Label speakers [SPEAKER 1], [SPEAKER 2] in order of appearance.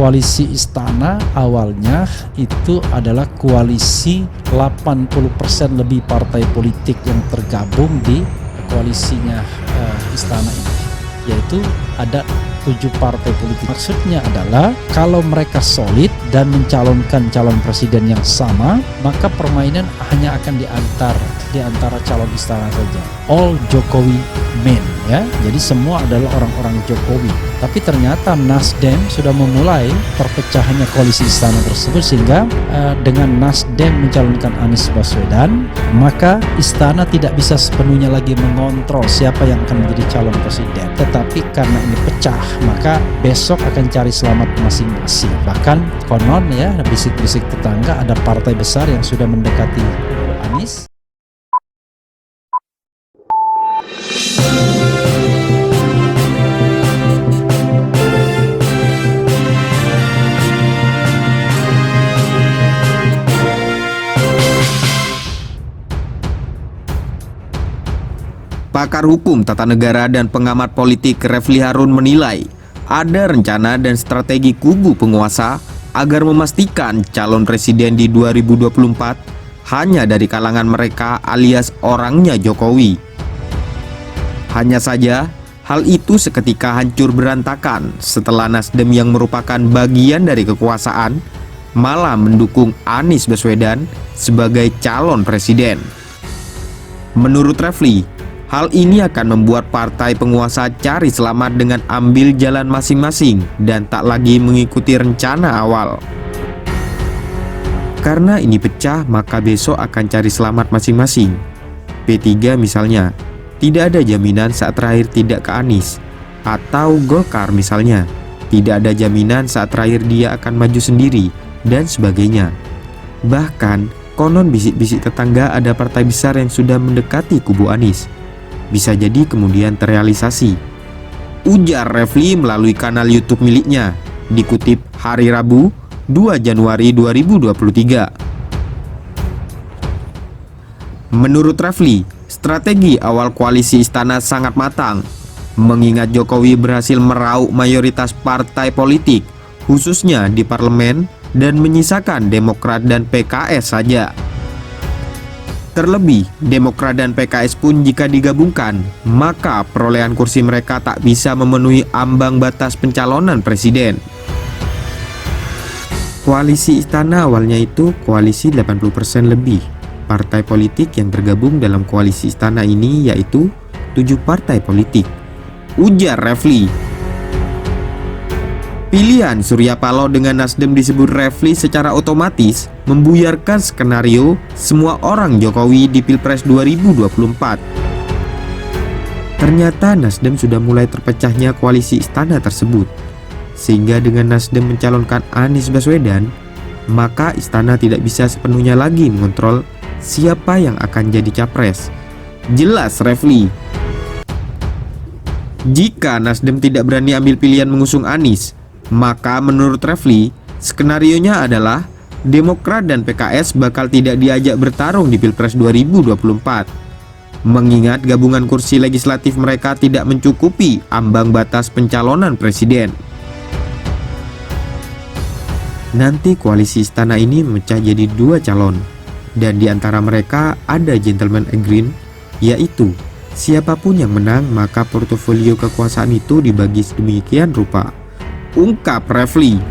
[SPEAKER 1] koalisi istana awalnya itu adalah koalisi 80% lebih partai politik yang tergabung di koalisinya istana ini, yaitu ada 7 partai politik. Maksudnya adalah kalau mereka solid dan mencalonkan calon presiden yang sama, maka permainan hanya akan di antara calon istana saja. All Jokowi men, ya. Jadi semua adalah orang-orang Jokowi. Tapi ternyata Nasdem sudah memulai perpecahannya koalisi istana tersebut, sehingga dengan Nasdem mencalonkan Anies Baswedan, maka istana tidak bisa sepenuhnya lagi mengontrol siapa yang akan menjadi calon presiden. Tetapi karena ini pecah, maka besok akan cari selamat masing-masing. Bahkan konon ya, bisik-bisik tetangga ada partai besar yang sudah mendekati Anies.
[SPEAKER 2] Pakar hukum tata negara dan pengamat politik Refli Harun menilai ada rencana dan strategi kubu penguasa agar memastikan calon presiden di 2024 hanya dari kalangan mereka alias orangnya Jokowi. Hanya saja, hal itu seketika hancur berantakan setelah Nasdem yang merupakan bagian dari kekuasaan malah mendukung Anies Baswedan sebagai calon presiden. Menurut Refli, hal ini akan membuat partai penguasa cari selamat dengan ambil jalan masing-masing dan tak lagi mengikuti rencana awal. Karena ini pecah, maka besok akan cari selamat masing-masing. P3 misalnya, tidak ada jaminan saat terakhir tidak ke Anies. Atau Golkar misalnya, tidak ada jaminan saat terakhir dia akan maju sendiri, dan sebagainya. Bahkan, konon bisik-bisik tetangga ada partai besar yang sudah mendekati kubu Anies. Bisa jadi kemudian terrealisasi, ujar Refli melalui kanal YouTube miliknya, dikutip hari Rabu 2 Januari 2023. Menurut Refli, strategi awal koalisi istana sangat matang, mengingat Jokowi berhasil meraup mayoritas partai politik, khususnya di parlemen, dan menyisakan Demokrat dan PKS saja. Terlebih, Demokrat dan PKS pun jika digabungkan, maka perolehan kursi mereka tak bisa memenuhi ambang batas pencalonan presiden. Koalisi istana awalnya itu koalisi 80% lebih. Partai politik yang tergabung dalam koalisi istana ini yaitu 7 partai politik, ujar Refli. Pilihan Surya Paloh dengan Nasdem disebut Refli secara otomatis membuyarkan skenario semua orang Jokowi di Pilpres 2024. Ternyata Nasdem sudah mulai terpecahnya koalisi istana tersebut, sehingga dengan Nasdem mencalonkan Anies Baswedan, maka istana tidak bisa sepenuhnya lagi mengontrol siapa yang akan jadi capres. Jelas Refli. Jika Nasdem tidak berani ambil pilihan mengusung Anies, maka menurut Refli, skenarionya adalah Demokrat dan PKS bakal tidak diajak bertarung di Pilpres 2024. Mengingat gabungan kursi legislatif mereka tidak mencukupi ambang batas pencalonan presiden. Nanti koalisi istana ini memecah jadi 2 calon, dan di antara mereka ada gentleman agreement, yaitu siapapun yang menang maka portofolio kekuasaan itu dibagi sedemikian rupa, ungkap Refli.